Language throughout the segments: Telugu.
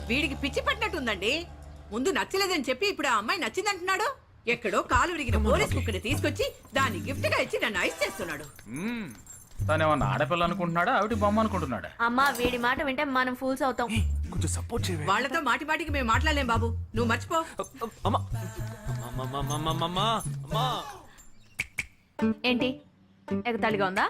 వీడికి పిచ్చి పట్టినట్టుందండి. ముందు నచ్చలేదని చెప్పి ఇప్పుడు ఆ అమ్మాయి నచ్చిందంటున్నాడు. ఎక్కడో కాలు విరిగిన పోలీస్ కుక్కని తీసుకొచ్చి దాన్ని గిఫ్ట్ గా ఇచ్చి నన్ను ఐస్ చేస్తున్నాడు. తనేమన్నా ఆడపిల్ల అనుకుంటున్నాడా ఆవిడ బొమ్మ అనుకుంటున్నాడా? అమ్మా వీడి మాట వింటే మనం ఫూల్స్ అవుతాం. కొంచెం సపోర్ట్ చేయవే. వాళ్ళతో మాటి మాటికి మేము మాట్లాడలేం బాబు, నువ్వు మర్చిపో. ఏంటి ఎగతాళిగా ఉందా?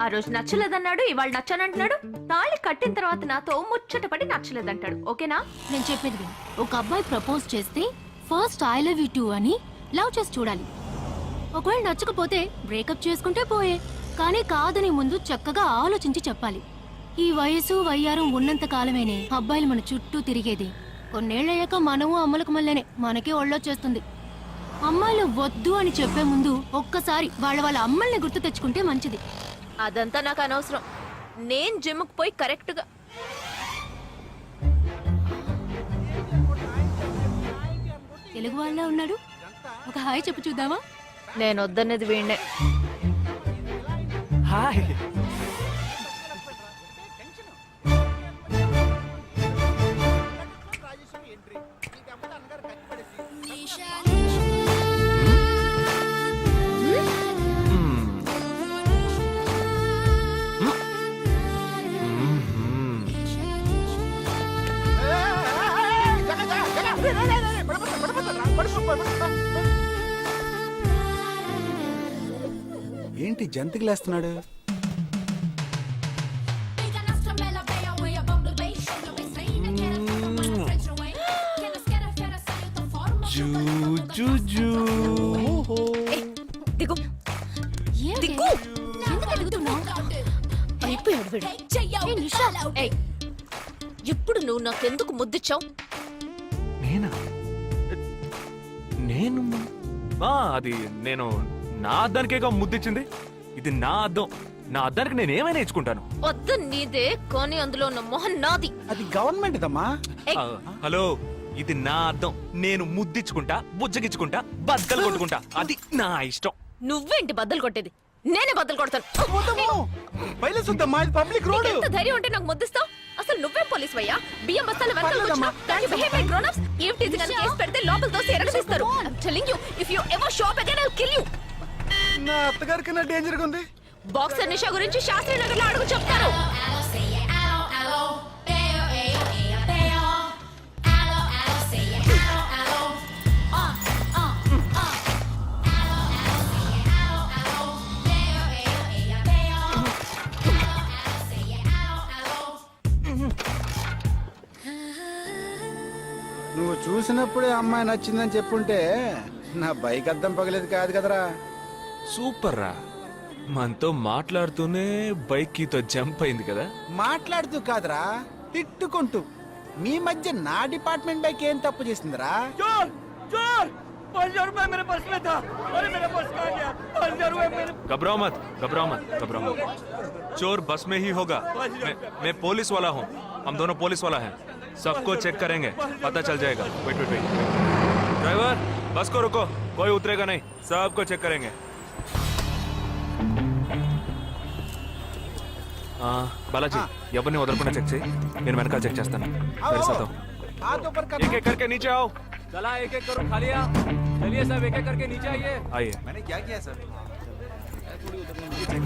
ఆ రోజు నచ్చలేదన్నాడు, ఇవాళ నచ్చానంటున్నాడు. తాళి కట్టిన తర్వాత నాతో ముచ్చట పడి నచ్చలేదంటాడు. ఓకేనా? నేను చెప్పేది విను. ఒక అబ్బాయి ప్రపోజ్ చేస్తే first I love you two అని లవ్ చేసి చూడాలి. ఒకవేళ నచ్చకపోతే బ్రేకప్ చేసుకుంటే పోయే. కానీ కాదని ముందు చక్కగా ఆలోచించి చెప్పాలి. ఈ వయసు వయ్యారం ఉన్నంత కాలమేనే అబ్బాయిలు మన చుట్టూ తిరిగేది. కొన్నేళ్లయ్యాక మనము అమ్మలకు మళ్ళీనే మనకే ఒళ్ళొచ్చేస్తుంది. అమ్మాయిలు వద్దు అని చెప్పే ముందు ఒక్కసారి వాళ్ళ అమ్మల్ని గుర్తు తెచ్చుకుంటే మంచిది. అదంతా నాకు అనవసరం. నేను జిమ్కి పోయి కరెక్ట్ గా తెలుగు వాళ్ళ ఉన్నాడు. ఒక హాయ్ చెప్పు చూద్దామా? నేను వద్దనేది వీణ్ణే. హాయ్. ఏంటి జంతికి లేస్తున్నాడు? దిగు దిగు. ఎందుకు ఎదుగుతున్నావు? అయిపోయాడు వీడు. ఏయ్, ఇప్పుడు నువ్వు నాకెందుకు ముద్దిచ్చావు? నేనా? నేను అది నేను నా అద్దానికేగా ముద్దిచ్చింది. ఇది నా అద్దం. నా అద్దానికి నేను ఏమైనా ఇచ్చుకుంటాను. వద్దు నీదే, కానీ అందులో ఉన్న మొహన్ నాది. అది గవర్నమెంట్ దమ్మా. హలో, ఇది నా అద్దం. నేను ముద్దిచ్చుకుంటా, బుజ్జగిచ్చుకుంటా, బద్దలు కొట్టుకుంటా. అది నా ఇష్టం. నువ్వేంటి బద్దలు కొట్టేది? నేనే బద్దలు కొడతాను. Public road. ఎంత ధైర్యం ఉంటే నాకు ముద్దిస్తావు? అసలు నువ్వే పోలీస్ వయ్యా? బియ్యం బస్తాల వెనకాల కూర్చున్నా. దాన్ని behave like grown-ups. ఏమిటి ఇది? కనుక కేసు పెడితే లోపల తోసి ఎరగదీస్తారు. I'm telling you, if you ever show up again, I'll kill you. నా అత్తగారి కన్నా డేంజర్ గా ఉంది. బాక్సర్ నిషా గురించి శాస్త్రి నగర్ లో అడుగు చెప్తారు. నువ్వు చూసినప్పుడే అమ్మాయి నచ్చిందని చెప్పుంటే నా బైక్ అద్దం పగలేదు కాదు కదరా. సూపర్ రా. మనతో మాట్లాడుతూనే బైక్ కీతో జంప్ అయింది కదా. మాట్లాడుతూ కాదురా, తిట్టుకుంటూ. మీ మధ్య నా డిపార్ట్మెంట్ బైక్ ఏం తప్పు చేసిందిరా? घबराओ मत, घबराओ मत, घबराओ मत. चोर बस में ही होगा. मैं पुलिस वाला हूँ. हम दोनों पुलिस वाला हैं. सबको चेक करेंगे, पता चल जाएगा. Wait wait wait. ड्राइवर, बस को रुको. कोई उतरेगा नहीं. सबको चेक करेंगे. बालाजी, ఎవరిని వదలకుండా చెక్ చేయి. నేను వెనకాల చెక్ చేస్తాను. एक एक करके नीचे आओ. चला एक एक करो. खालिया चलिए सब एक एक करके नीचे आइए. आइए. मैंने क्या किया सर?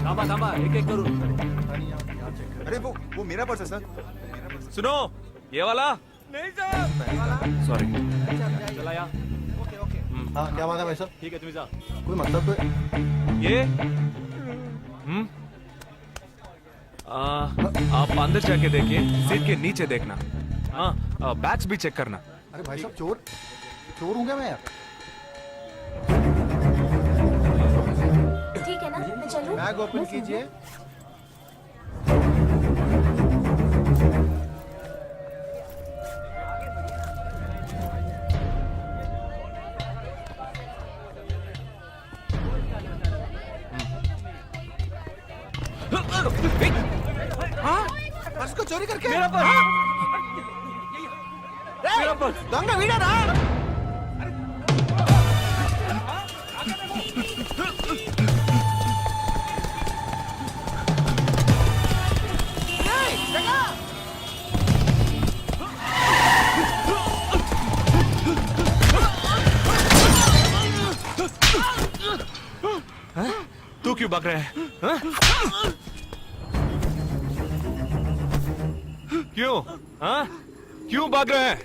थामा थामा एक एक करो. अरे वो मेरा पर्स है सर. सुनो, ये वाला नहीं सर. सॉरी. चला यार. Okay okay. हाँ क्या बात है भाई साहब? ठीक है तुम जा. कोई मतलब तो ये आप अंदर जाके देखिए. सीट के नीचे देखना. हाँ, बैग्स भी चेक करना. अरे भाई साहब चोर चोर हूँ क्या मैं यार? ठीक है ना, मैं चलूं? बैग ओपन कीजिए. हाँ? पर्स को चोरी करके? मेरा पर्स. मेरा पर्स. दंगा वीडा ना? क्यों भाग रहे हैं हाँ? क्यों हाँ? क्यों भाग रहे हैं?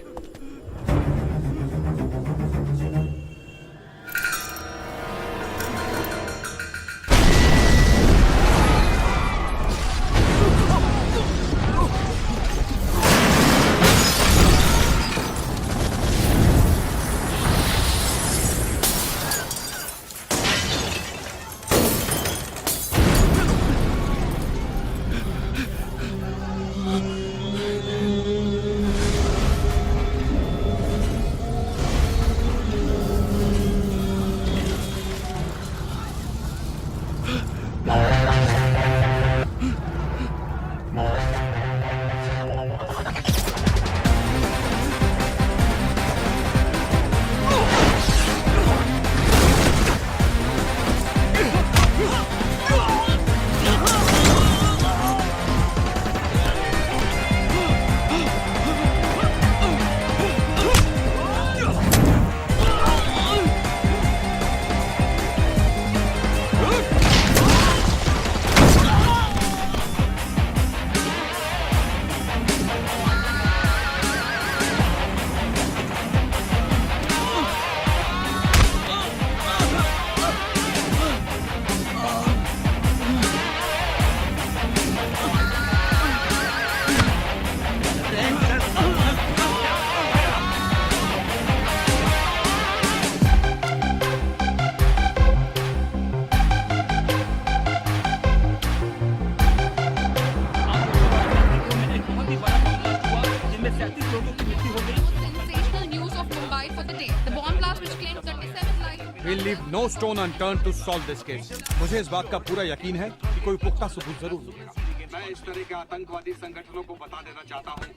Sensational news of Mumbai for the day. The bomb blast which claimed 37 lives. We'll leave no stone unturned to solve this case. मुझे इस बात का पूरा यकीन है कि कोई पुख्ता सबूत जरूर मिलेगा। मैं इस तरह के आतंकवादी संगठनों को बता देना चाहता हूँ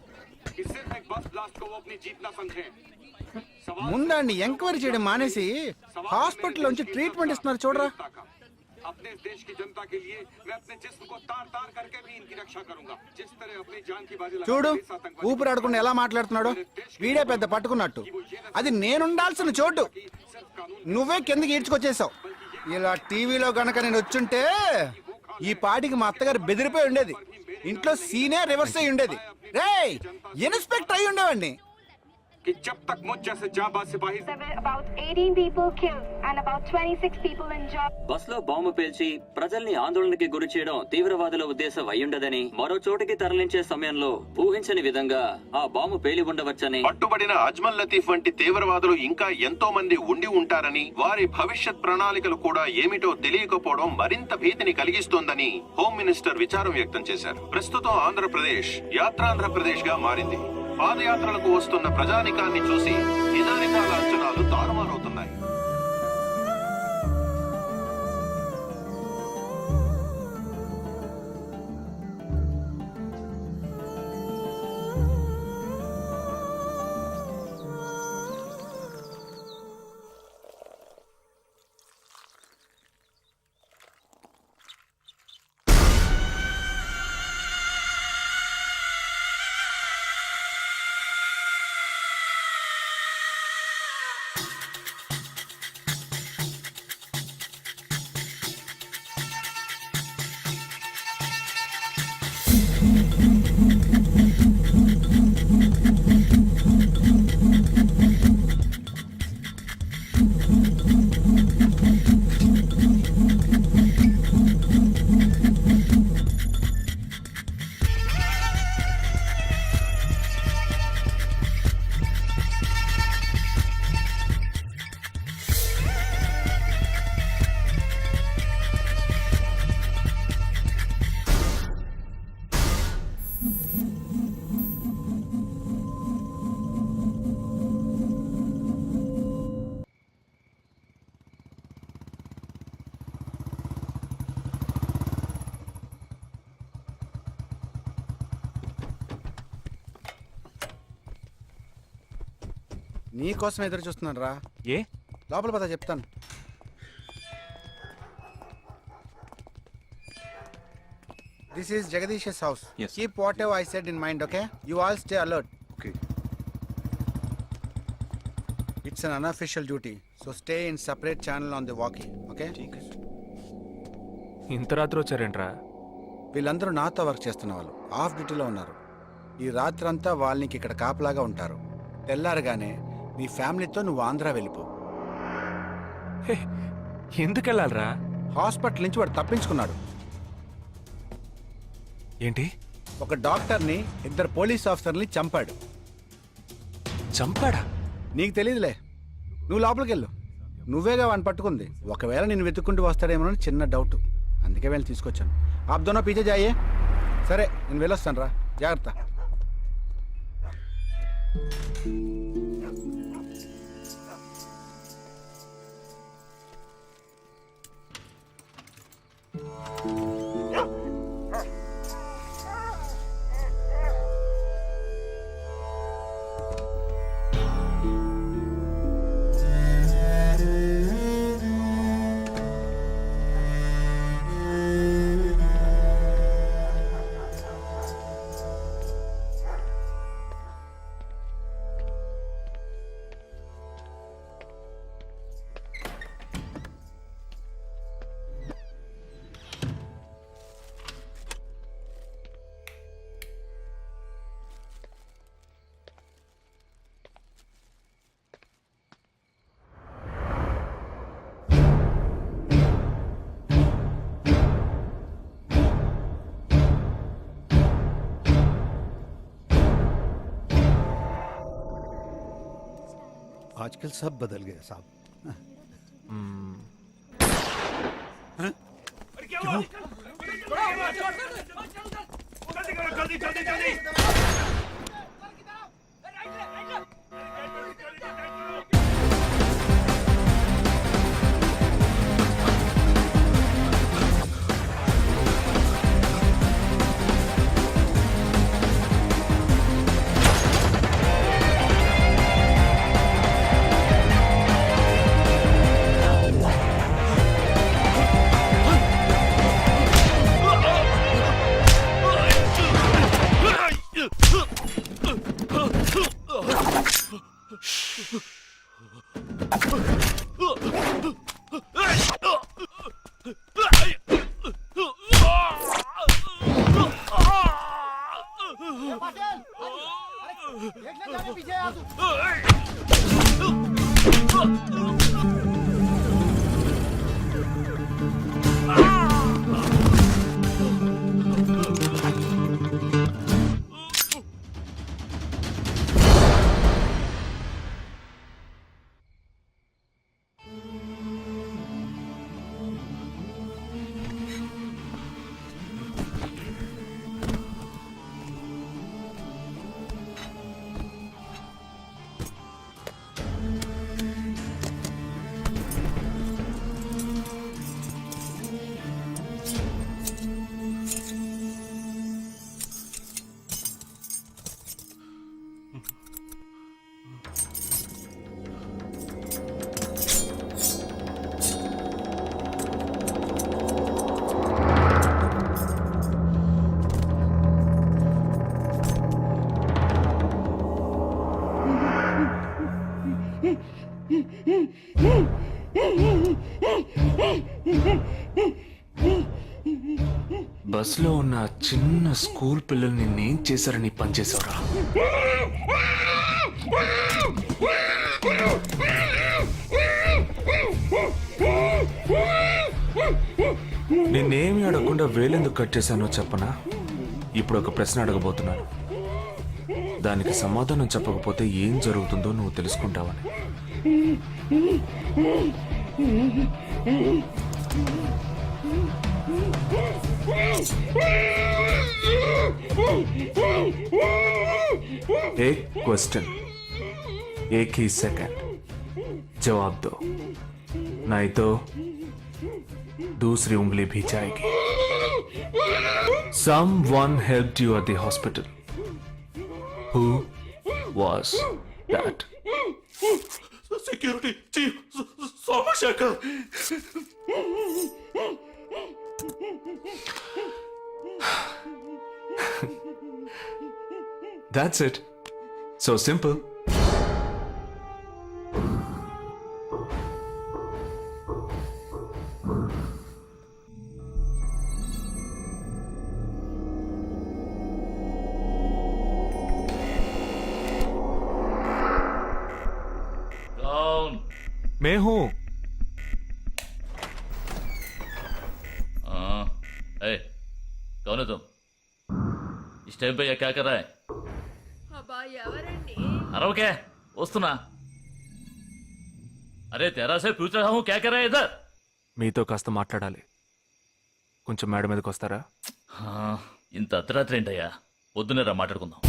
कि सिर्फ एक बस ब्लास्ट को वो अपनी जीत न समझें। ముందండి ఎంక్వైరీ చేయడం మానేసి హాస్పిటల్ నుంచి ట్రీట్మెంట్ ఇస్తున్నారు చూడరా. अपने इस देश की जनता के लिए मैं अपने जिस्म को तार तार करके भी इनकी रक्षा करूंगा। जिस तरह अपनी जान की बाजी చూడు लगा इस आतंकवादी ఊపిరాడకుండా ఎలా మాట్లాడుతున్నాడు. వీడే పెద్ద పట్టుకున్నట్టు. అది నేనుండాల్సిన చోటు నువ్వే కిందకి ఈడ్చుకొచ్చేసావు. ఇలా టీవీలో గనక నేను వచ్చుంటే ఈ పాటికి మా అత్తగారు బెదిరిపోయి ఉండేది. ఇంట్లో సీనే రివర్స్ అయి ఉండేది. రేయ్ ఇన్స్పెక్టర్ అయి ఉండేవాడిని. कि जब तक मुझ जैसे जाबाज सिपाही There were about 18 people killed and about 26 people injured. Bus లో బాంబు పేల్చి ప్రజల్ని ఆందోళనకి గురి చేయడం తీవ్రవాదుల ఉద్దేశం అయ్యుండదని, మరో చోటుకి తరలించే సమయంలో ఊహించని విధంగా ఆ బాంబు పేలి ఉండవచ్చని, పట్టుబడిన అజ్మల్ లతీఫ్ వంటి తీవ్రవాదులు ఇంకా ఎంతో మంది ఉండి ఉంటారని, వారి భవిష్యత్ ప్రణాళికలు కూడా ఏమిటో తెలియకపోవడం మరింత భీతిని కలిగిస్తోందని హోమ్ మినిస్టర్ విచారం వ్యక్తం చేశారు. ప్రస్తుతం ఆంధ్రప్రదేశ్ యాత్రాంధ్రప్రదేశ్ గా మారింది. పాదయాత్రలకు వస్తున్న ప్రజానికాన్ని చూసి నిజానిజాల అంచనాలు తారుమారవుతున్నాయి. నీకోసం ఎదురు చూస్తున్నాను రా. ये లోపల పద చెప్తాను. This is Jagadish's house. Yes. Keep whatever I said in mind, okay? You all stay alert. Okay. It's an unofficial duty, so stay in separate channel on the walkie, okay? ఇంత రాత్రి వచ్చారేంట్రా? వీళ్ళందరూ నాతో వర్క్ చేస్తున్న వాళ్ళు, ఆఫ్ డ్యూటీలో ఉన్నారు. ఈ రాత్రంతా వాళ్ళకి ఇక్కడ కాపలాగా ఉంటారు. తెల్లారగానే నీ ఫ్యామిలీతో నువ్వు ఆంధ్ర వెళ్ళిపో. ఎందుకు వెళ్ళాలరా? హాస్పిటల్ నుంచి వాడు తప్పించుకున్నాడు. ఏంటి? ఒక డాక్టర్ని, 2 పోలీస్ ఆఫీసర్ని చంపాడు. చంపాడా? నీకు తెలియదులే, నువ్వు లోపలికి వెళ్ళు. నువ్వేగా వాడిని పట్టుకుంది. ఒకవేళ నేను వెతుక్కుంటూ వస్తాడేమోనని చిన్న డౌట్, అందుకే వెళ్ళి తీసుకొచ్చాను. ఆప్ దోనో పీछे जाइए. సరే నేను వెళ్ళొస్తాను రా, జాగ్రత్త. आजकल सब बदल गए साहब। బస్లో ఉన్న చిన్న స్కూల్ పిల్లల్ని నేనేం చేశారని పనిచేసావురా? నేనేమి అడగకుండా వేలెందుకు కట్ చేశానో చెప్పనా? ఇప్పుడు ఒక ప్రశ్న అడగబోతున్నాను. దానికి సమాధానం చెప్పకపోతే ఏం జరుగుతుందో నువ్వు తెలుసుకుంటావని. एक क्वेश्चन, एक ही सेकंड, जवाब दो, नहीं तो दूसरी उंगली भी जाएगी. Someone helped you at the hospital. Who was that? Security chief Somashekar. That's it. So simple. मैं हूँ। कौन है तुम? इस टाइम पे ये क्या कर रहा है? అబ్బా ఎవరండి? अरे क्या वस्तुना? अरे तेरा से पूछ रहा हूँ क्या कर रहा है इधर? మీతో కాస్త మాట్లాడాలి, కొంచెం మేడ మీదకి వస్తారా? ఇంత అర్ధరాత్రి ఏంటయ్యా? పొద్దున్నే రా మాట్లాడుకుందాం.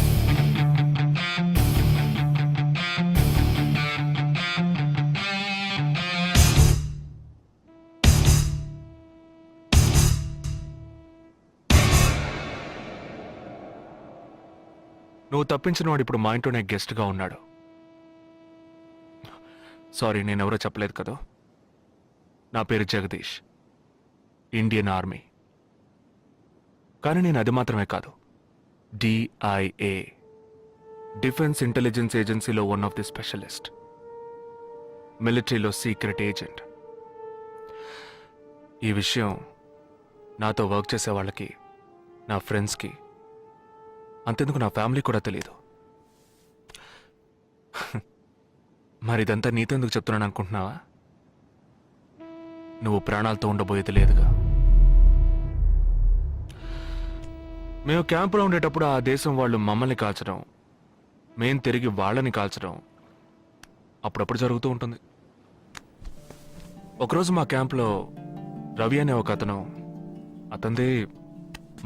నువ్వు తప్పించిన వాడు ఇప్పుడు మా ఇంట్లోనే గెస్ట్గా ఉన్నాడు. సారీ, నేనెవరో చెప్పలేదు కదా. నా పేరు జగదీష్, ఇండియన్ ఆర్మీ. కానీ నేను అది మాత్రమే కాదు, DIA, డిఫెన్స్ ఇంటెలిజెన్స్ ఏజెన్సీలో వన్ ఆఫ్ ది స్పెషలిస్ట్, మిలిటరీలో సీక్రెట్ ఏజెంట్. ఈ విషయం నాతో వర్క్ చేసే వాళ్ళకి, నా ఫ్రెండ్స్కి, అంతెందుకు నా ఫ్యామిలీ కూడా తెలియదు. మరి ఇదంతా నీతో ఎందుకు చెప్తున్నాను అనుకుంటున్నావా? నువ్వు ప్రాణాలతో ఉండబోయేది లేదుగా. మేము క్యాంపులో ఉండేటప్పుడు ఆ దేశం వాళ్ళు మమ్మల్ని కాల్చడం, మేం తిరిగి వాళ్ళని కాల్చడం అప్పుడప్పుడు జరుగుతూ ఉంటుంది. ఒకరోజు మా క్యాంప్లో రవి అనే ఒక అతను, అతనిది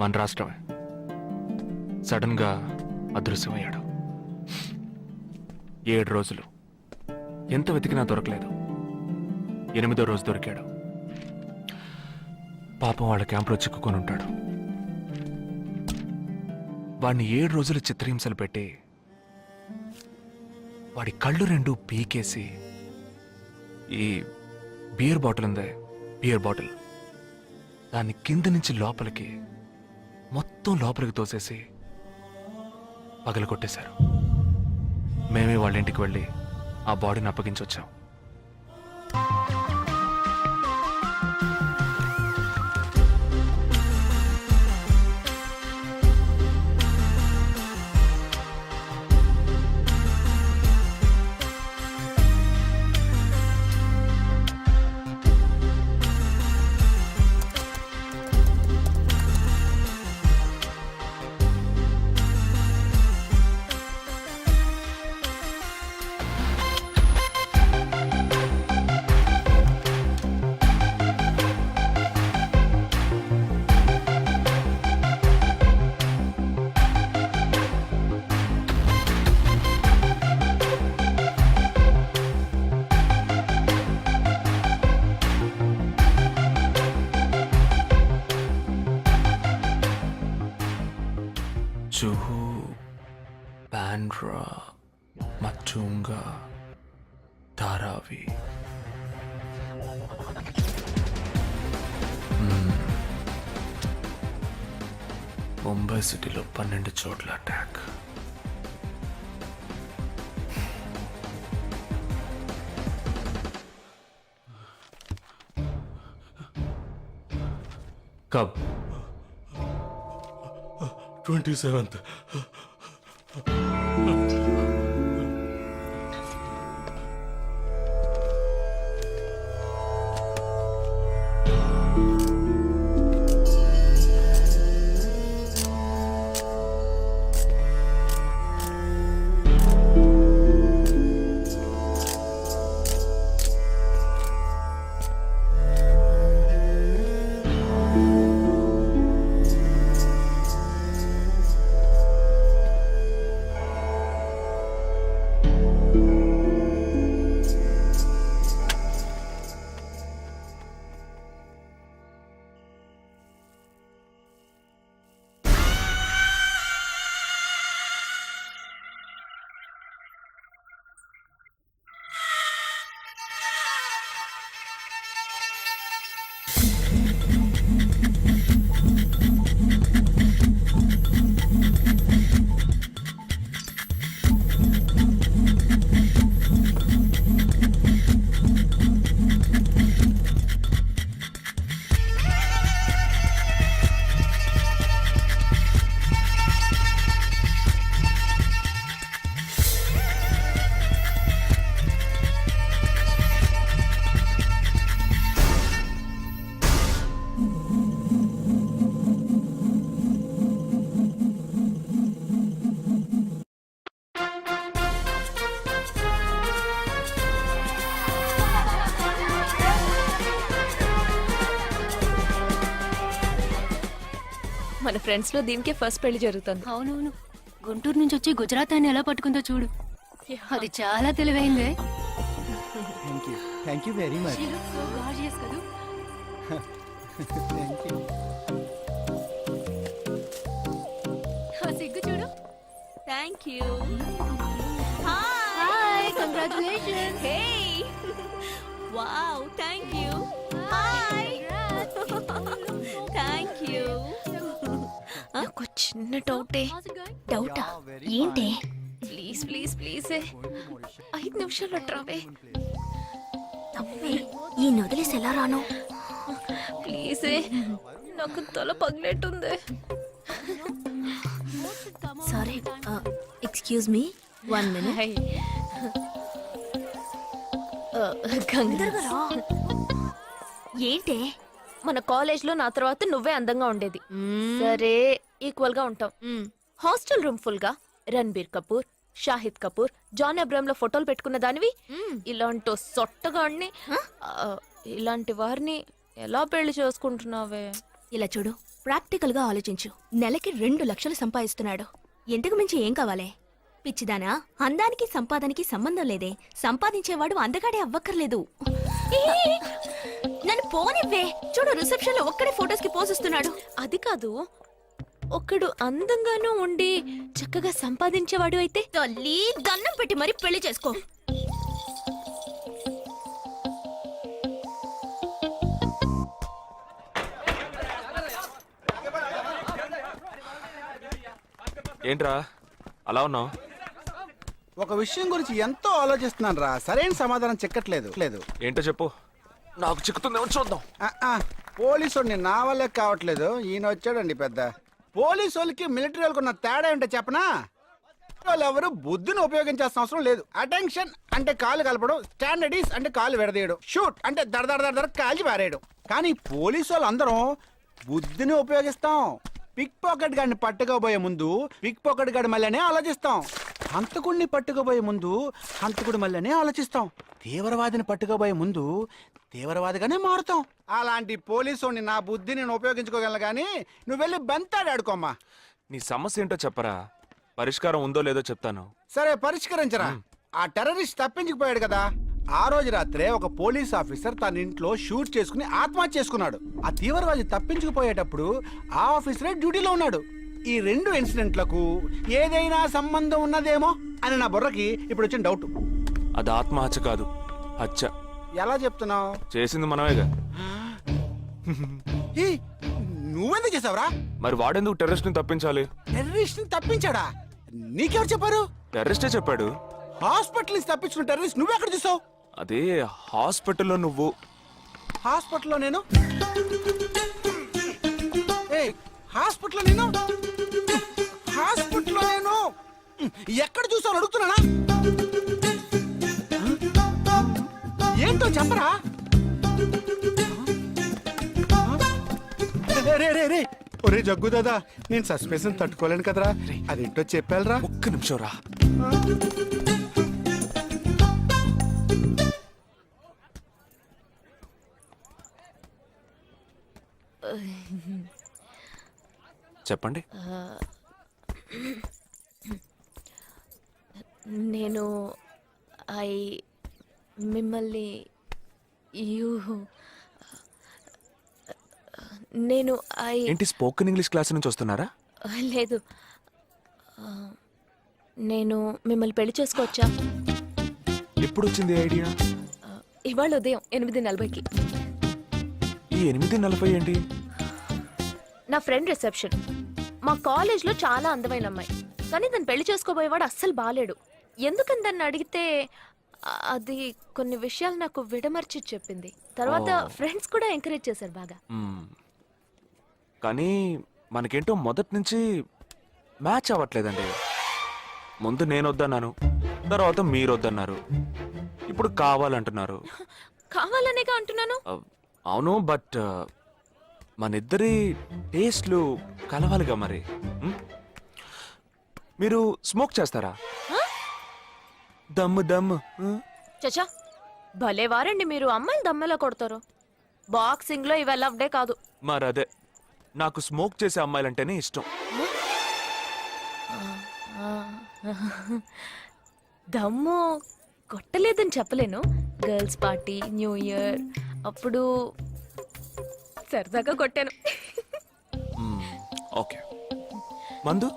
మన రాష్ట్రమే, సడన్గా అదృశ్యమయ్యాడు. 7 రోజులు ఎంత వెతికినా దొరకలేదు. 8వ రోజు దొరికాడు. పాపం వాళ్ళ క్యాంపులో చిక్కుకొని ఉంటాడు. వాడిని 7 రోజులు చిత్రహింసలు పెట్టి వాడి కళ్ళు 2 పీకేసి ఈ బియర్ బాటిల్ ఉందే, బియర్ బాటిల్, దాన్ని కింద నుంచి లోపలికి, మొత్తం లోపలికి తోసేసి పగలు కొట్టేశారు. మేమే వాళ్ళ ఇంటికి వెళ్ళి ఆ బాడీని అప్పగించొచ్చాం. జుహు, బాండ్రా, మతుంగా, ధారావి. ముంబై సిటీలో 12 చోట్ల అటాక్. కబ్? 27th. మన ఫ్రెండ్స్ లో దీనికే ఫస్ట్ పెళ్లి జరుగుతుంది. అవునవును, గుంటూరు నుంచి వచ్చి గుజరాత్ అని ఎలా పట్టుకుందో చూడు. అది చాలా తెలివైందే. Thank you very much. She looks so gorgeous కదూ. Thank you. ఆ సిగ్గు చూడు. Thank you. Hi, congratulations. Hey wow, thank you. Hi thank you. నాకు చిన్న డౌటే. డౌటా? ఏంటి? ప్లీజ్ ప్లీజ్ ప్లీజ్ 5 నిమిషాలు ట్రావే. ఈ నొదిలేసి ఎలా రాను? ప్లీజ్, నాకు తల పగిలేట్టుంది. Sorry, excuse me, 1 minute. ఏంటి? మన కాలేజ్ లో నా తర్వాత నువ్వే అందంగా ఉండేది. సరే, ఈక్వల్ గా ఉంటాం. హాస్టల్ రూమ్ ఫుల్ గా రణబీర్ కపూర్, షాహిద్ కపూర్, జాన్ అబ్రామ్ లో ఫోటోలు పెట్టుకున్న దానివి ఇలాంటి సొట్టగాడిని, ఇలాంటి వారిని ఎలా పెళ్లి చేసుకుంటున్నావే? ఇలా చూడు, ప్రాక్టికల్ గా ఆలోచించు. నెలకి 2 లక్షలు సంపాదిస్తున్నాడు. ఎంతకు మించి ఏం కావాలే? పిచ్చిదానా, అందానికి సంపాదనకి సంబంధం లేదే. సంపాదించేవాడు అందగాడే అవ్వక్కర్లేదు. నన్ను పోనివ్వే. చూడు, రిసెప్షన్ లో ఒక్కడే ఫోటోస్ కి పోసిస్తున్నాడు. అది కాదు, ఒకడు అందంగానూ ఉండి చక్కగా సంపాదించేవాడు అయితే తల్లి, దండం పెట్టి మరీ పెళ్లి చేసుకో. ఏంట్రా అలా ఉన్నావు? ఒక విషయం గురించి ఎంతో ఆలోచిస్తున్నాను రా, సరైన సమాధానం చిక్కట్లేదు. ఏంటో చెప్పు, నాకు చిక్కుతుందేమో చూద్దాం. పోలీసు వాడిని నా వల్లే కావట్లేదు. ఈయన వచ్చాడండి పెద్ద. పోలీసు వాళ్ళకి మిలిటరీ వాళ్ళకి ఉన్న తేడా ఏంటో చెప్పనా? వాళ్ళు ఎవరు బుద్ధిని ఉపయోగించాల్సిన అవసరం లేదు. అటెన్షన్ అంటే కాలు కలపడం, స్టాండర్డీస్ అంటే కాలు విడదీయడం, షూట్ అంటే దడ కాల్చి పారేయడం. కానీ పోలీసు వాళ్ళు అందరం బుద్ధిని ఉపయోగిస్తాం. పిక్ పాకెట్ గాడిని పట్టుకోబోయే ముందు పిక్ పాకెట్ గాడి మళ్ళీనే ఆలోచిస్తాం. హంతకుడిని పట్టుకోబోయే ముందు హంతకుడి మళ్ళీనే ఆలోచిస్తాం. తీవ్రవాదిని పట్టుకోబోయే ముందు తీవ్రవాదిగానే మారుతాం. అలాంటి పోలీసుని నా బుద్ధిని నేను ఉపయోగించుకోగలను, కానీ నువ్వు వెళ్ళి బంతాడు ఆడుకోమ్మా. నీ సమస్య ఏంటో చెప్పరా, పరిష్కారం ఉందో లేదో చెప్తాను. సరే, పరిష్కరించరా. ఆ టెర్రరిస్ట్ తప్పించుకుపోయాడు కదా, ఆ రోజు రాత్రే ఒక పోలీస్ ఆఫీసర్ తన ఇంట్లో షూట్ చేసుకుని ఆత్మహత్య చేసుకున్నాడు. ఆ తీవ్రవాది తప్పించుకుపోయేటప్పుడు ఆ ఆఫీసరే డ్యూటీలో ఉన్నాడు. ఈ 2 ఇన్సిడెంట్లకు ఏదైనా సంబంధం ఉన్నదేమో అని నా బుర్రకి ఇప్పుడు వచ్చిన డౌట్. అది ఆత్మహత్య కాదు, హత్య. ఎలా చెప్తున్నావు? చేసింది మనమేగా. నువ్వెందుకు చేసావురా? మరి వాడెందుకు టెర్రరిస్ట్ ని తప్పించాలి? టెర్రరిస్ట్ ని తప్పించాడా? నీకెవరు చెప్పారు? టెర్రరిస్టే చెప్పాడు. హాస్పిటల్ నుంచి తప్పించుకున్న టెర్రరిస్ట్ నువ్వెక్కడ చూసావు? అదే హాస్పిటల్లో నువ్వు. హాస్పిటల్లో నేను? హాస్పిటల్లో నేను? హాస్పిటల్లో నేను ఎక్కడ చూసావు అడుగుతున్నానా? ఏంటో చెప్పరా? రే ఒరే జగ్గు దాదా, నేను సస్పెన్షన్ తట్టుకోలేను కదరా. అదేంటో చెప్పాలరా. ఒక్క నిమిషం రా. చెప్పండి. నేను మిమ్మల్ని నేను ఏంటి, స్పోకెన్ ఇంగ్లీష్ క్లాస్ నుంచి వస్తున్నారా? లేదు, నేను మిమ్మల్ని పెళ్లి చేసుకోవచ్చా? ఎప్పుడు వచ్చింది ఐడియా? ఇవాళ ఉదయం 8:40కి. ఈ 8:40 ఏంటి? నా ఫ్రెండ్ రిసెప్షన్. మా కాలేజ్ లో చాలా అందమైన అమ్మాయి, కానీ దాన్ని పెళ్లి చేసుకోబోయేవాడు అస్సలు బాలేడు. ఎందుకని దాన్ని అడిగితే అది కొన్ని విషయాలు నాకు విడమర్చి చెప్పింది. తర్వాత ఫ్రెండ్స్ కూడా ఎంకరేజ్ చేశారు బాగా. కానీ మనకేంటో మొదటి నుంచి మ్యాచ్ అవ్వట్లేదండి. ముందు నేను వద్దన్నాను, తర్వాత మీరు వద్దన్నారు, ఇప్పుడు కావాలంటున్నారు. కావాలనేగా అంటున్నాను. అవును, బట్ మనిద్దరి టేస్ట్లు కలవాలిగా మరి. మీరు స్మోక్ చేస్తారా? దమ్ము. చచ్చా, భలే వారండి మీరు. అమ్మాయిలు దమ్మెలా కొడతారు. బాక్సింగ్ లో ఇవి అలవ్డే కాదు. మరదే నాకు స్మోక్ చేసే అమ్మాయిలంటేనే ఇష్టం. దమ్ము కొట్టలేదని చెప్పలేను. గర్ల్స్ పార్టీ, న్యూ ఇయర్ అప్పుడు సరదాగా కొట్టాను. ఓకే, మందు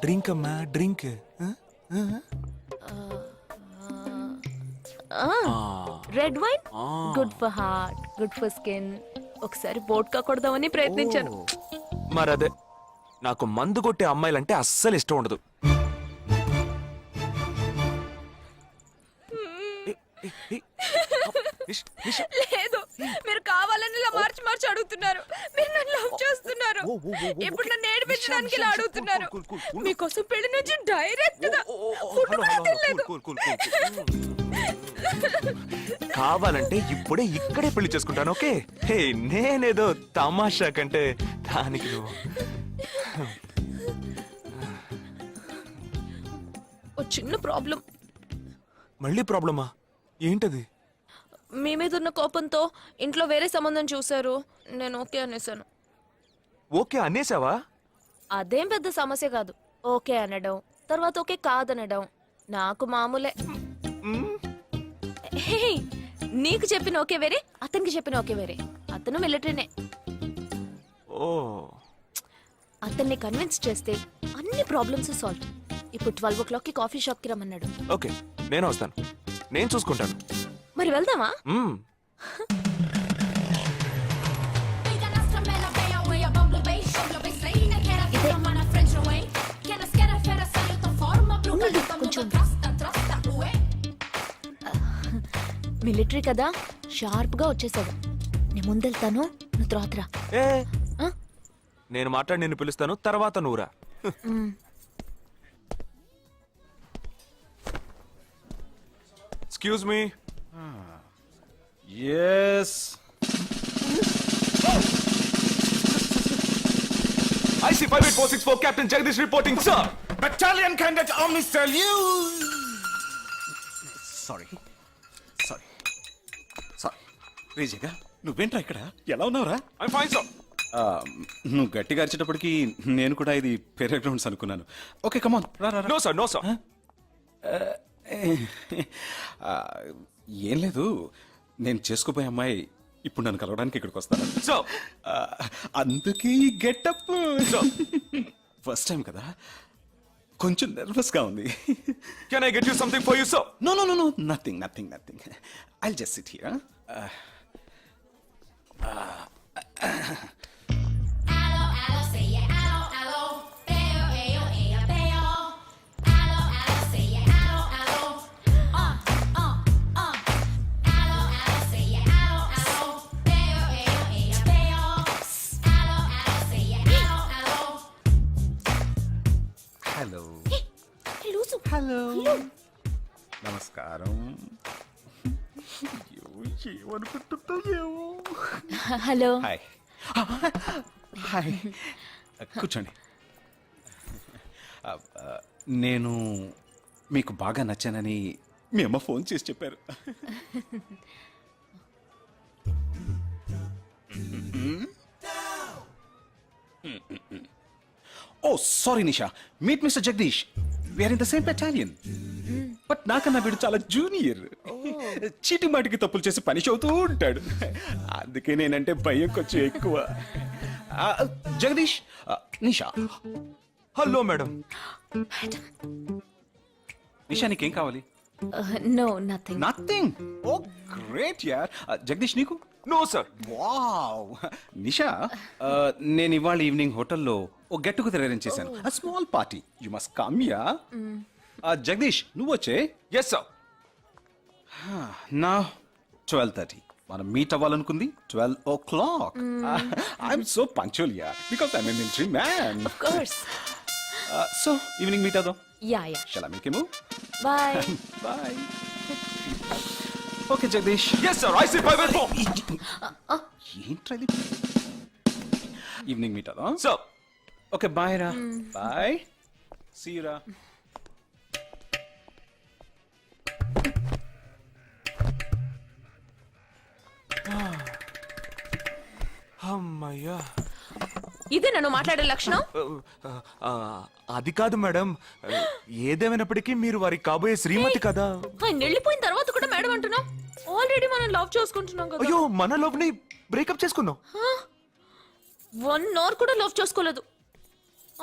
డ్రింక్ అమ్మా, drink. Red wine good for heart, good for skin. ఒకసారి వోడ్కా కొడదామని ప్రయత్నించాను. మరదే, నాకు మందు కొట్టే అమ్మాయిలంటే అస్సలు ఇష్టం ఉండదు. లేదు, మీరు కావాలని ఇలా మార్చి మార్చి అడుగుతున్నారు. మీరు నన్ను లవ్ చేస్తున్నారు. ఇప్పుడు నన్ను ఏడిపించడానికి ఇలా అడుగుతున్నారు. మీకోసం పెళ్లి నుంచి డైరెక్ట్ గా ఫుడ్ కూడా తినలేదు. కావాలంటే ఇప్పుడే ఇక్కడే పెళ్లి చేసుకుంటాను. ఓకే, హే, నేనేదో తమాషా కంటే దానికి నువ్వు ఓ చిన్న ప్రాబ్లం. మళ్ళీ ప్రాబ్లమా? ఏంటది? మీ మీద ఉన్న కోపంతో ఇంట్లో వేరే సంబంధం చూశారు. నేను ఓకే అనేసాను. ఓకే అనేసావా? అదేం పెద్ద సమస్య కాదు. ఓకే అనడం, తర్వాత ఓకే కాదనడం నాకు మామూలే. హే, నీకు చెప్పిన ఓకే వేరే, అతనికి చెప్పిన ఓకే వేరే. అతను మిలిటరీనే. ఓ, అతన్ని కన్విన్స్ చేస్తే అన్ని ప్రాబ్లమ్స్ సాల్వ్. ఇప్పుడు 12 o'clockకి కాఫీ షాప్ కి రమ్మన్నాడు. ఓకే, నేను వస్తాను. నేను చూసుకుంటాను. మరి వెళ్దామా? మిలిటరీ కదా, షార్ప్ గా వచ్చేసాడు. నేను ముందెళ్తాను, నువ్వు తర్వాత రా. నేను మాట్లాడి నిన్ను పిలుస్తాను, తర్వాత నువ్వురా. Excuse me. Yes, IC 58464 Captain Jagdish reporting, sir. Battalion Cadet Army salute. Sorry రేజగా, నువ్వేంట్రా ఇక్కడ? ఎలా ఉన్నావురా? I'm fine, sir. నువ్వు గట్టిగా అరిచేటప్పటికి నేను కూడా ఇది పెరే గ్రౌండ్స్ అనుకున్నాను. ఓకే, కమాన్, రా. No, sir, no, sir. ఏం లేదు, నేను చేసుకోబోయే అమ్మాయి ఇప్పుడు నన్ను కలవడానికి ఇక్కడికి వస్తాను. So, అందుకే ఈ గెటప్. ఫస్ట్ టైం కదా, కొంచెం నర్వస్ గా ఉంది. can I get you something for you, sir? No, nothing. I'll just sit here. Hello, నమస్కారం. ఏమనుకుంటుందో. హలో. హాయ్, కూర్చోండి. నేను మీకు బాగా నచ్చానని మీ అమ్మ ఫోన్ చేసి చెప్పారు. Oh sorry Nisha, meet mister Jagadish. We are in the same battalion. But నాకన్నా వీడు చాలా జూనియర్. చీటి మాటికి తప్పులు చేసి పని అవుతూ ఉంటాడు. అందుకే నేనంటే భయం కొంచెం ఎక్కువ. జగదీష్, నిషా. Hello madam. నిషా, నీకేం కావాలి? No, nothing. Nothing? Oh great యార్. జగదీష్, నీకు? No sir. వావ్. నిషా, నేను ఇవాళ ఈవినింగ్ హోటల్లో ఓ గెట్ టుగెదర్ అరేంజ్ చేశాను. Small party, you must come ya. Jagadish, నువ్వు వచ్చే. Yes sir. నా 12:30 మనం మీట్ అవ్వాలనుకుంది 12 o'clock. I'm so punctual ya, because I'm a military man. Of course. So evening meet అవుదాం. Ya. Shall I make a move? Bye. Bye. Okay Jagadish. Yes sir. IC 584. ఏంట్రా ఇది? ఈవినింగ్ మీట్ అవుదాం. సార్. ఓకే, బాయ్ రా. బాయ్, సీ రా. అమ్మయ్యా. ఇదే నన్ను మాట్లాడే లక్షణం. అది కాదు మేడం, ఏదేమైనప్పటికీ మీరు వారి కాబోయే శ్రీమతి కదా. ఆయన వెళ్ళిపోయిన తర్వాత కూడా మేడం అంటున్నావు. ఆల్రెడీ మనం లవ్ చేసుకుంటున్నాం కదా. అయ్యో, మన లవ్ ని బ్రేకప్ చేసుకుందాం. 1 అవర్ కూడా లవ్ చేసుకోలేదు,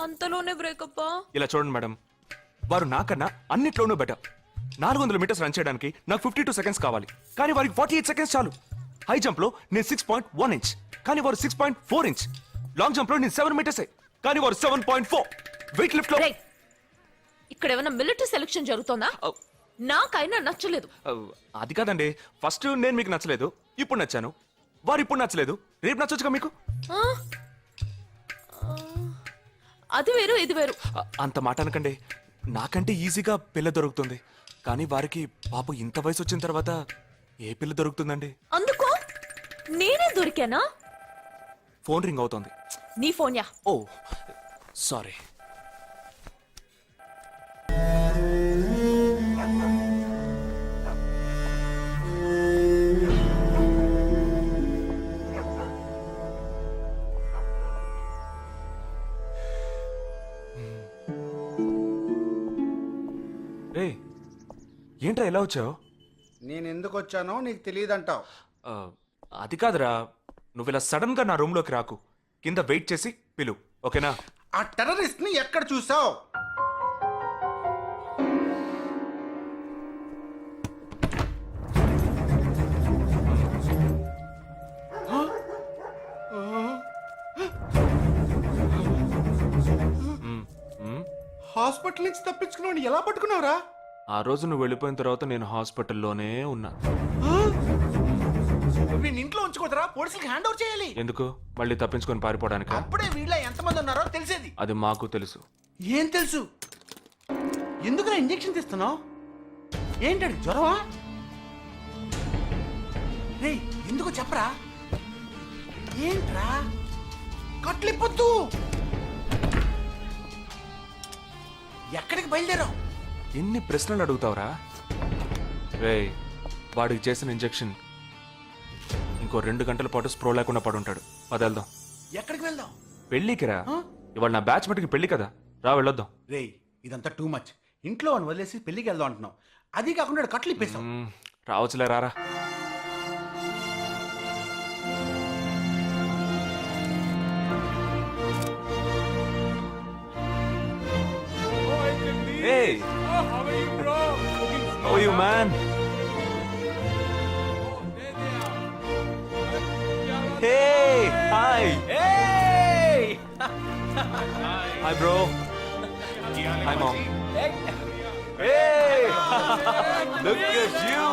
అంతలోనే బ్రేకప్. ఇలా చూడండి మేడం, వారు నాకన్నా అన్నిట్లోనూ బెటర్. 400 మీటర్స్ రన్ చేయడానికి నాకు 52 సెకండ్స్ కావాలి, కానీ వారికి 48 సెకండ్స్ చాలు. హై జంప్ లో నేను 6.1 ఇంచ్, కానీ వారు 6.4 ఇంచ్. లాంగ్ జంప్ లో నేను 7 మీటర్స్, కానీ వారు 7.4. వెయిట్ లిఫ్ట్ లో ఇక్కడ ఏమైనా మిలిటరీ సెలక్షన్ జరుగుతోందా? నాకైనా నచ్చలేదు. అది కాదండి, ఫస్ట్ నేను మీకు నచ్చలేదు, ఇప్పుడు నచ్చాను. వారు ఇప్పుడు నచ్చలేదు, రేపు నచ్చొచ్చుగా మీకు. అది వేరు ఇది వేరు. అంత మాట అనకండి, నాకంటే ఈజీగా పిల్ల దొరుకుతుంది, కానీ వారికి పాప ఇంత వయసు వచ్చిన తర్వాత ఏ పిల్ల దొరుకుతుందండి? అందుకో నేనే దొరికానా? ఫోన్ రింగ్ అవుతోంది. నీ ఫోన్ యా? ఓ సారీ. ఏంట్రా ఎలా వచ్చావు? నేను ఎందుకు వచ్చానో నీకు తెలియదంటావు. అది కాదురా, నువ్వు ఇలా సడన్ గా నా రూమ్ లోకి రాకు, కింద వెయిట్ చేసి పిలు, ఓకేనా? ఆ టెర్రరిస్ట్ ని ఎక్కడ చూసావు? హాస్పిటల్ నుంచి తప్పించుకున్నావు, ఎలా పట్టుకున్నావురా? ఆ రోజు నువ్వు వెళ్ళిపోయిన తర్వాత నేను హాస్పిటల్లోనే ఉన్నా. వీడిని ఇంట్లో ఉంచుకోదరా, పోలీసులకు హ్యాండ్ ఓవర్ చేయాలి. ఎందుకు? మళ్ళీ తప్పించుకొని పారిపోవడానికి? అప్పుడే వీళ్ళ ఎంతమంది ఉన్నారో తెలిసేది. అది మాకు తెలుసు. ఏం తెలుసు? ఎందుకు ఇంజెక్షన్ తీస్తున్నావు? ఏంటది, జ్వరమా? రే, ఎందుకు చెప్పరా? ఏంట్రా కట్లిప్పొద్దు. ఎక్కడికి బయలుదేరావు? ఎన్ని ప్రశ్నలు అడుగుతావురా? రేయ్, వాడికి చేసిన ఇంజెక్షన్ ఇంకో 2 గంటల పాటు స్ప్రో లేకుండా పడుంటాడు. పద వెళ్దాం. ఎక్కడికి వెళ్దాం? పెళ్ళికి రా. ఇవాళ నా బ్యాచ్ మటుకి పెళ్లి కదా, రా వెళ్ళొద్దాం. రే, ఇదంతా టూ మచ్. ఇంట్లో అని వదిలేసి పెళ్లికి వెళ్దాం అంటున్నావు, అది కాకుండా కట్లు ఇప్పేసావు. రావచ్చులే, రారా. Hey! How are you, bro? How are you, man? Hey! Hi! Hey! Hi, bro. Hi, mom. Hey! Look at you!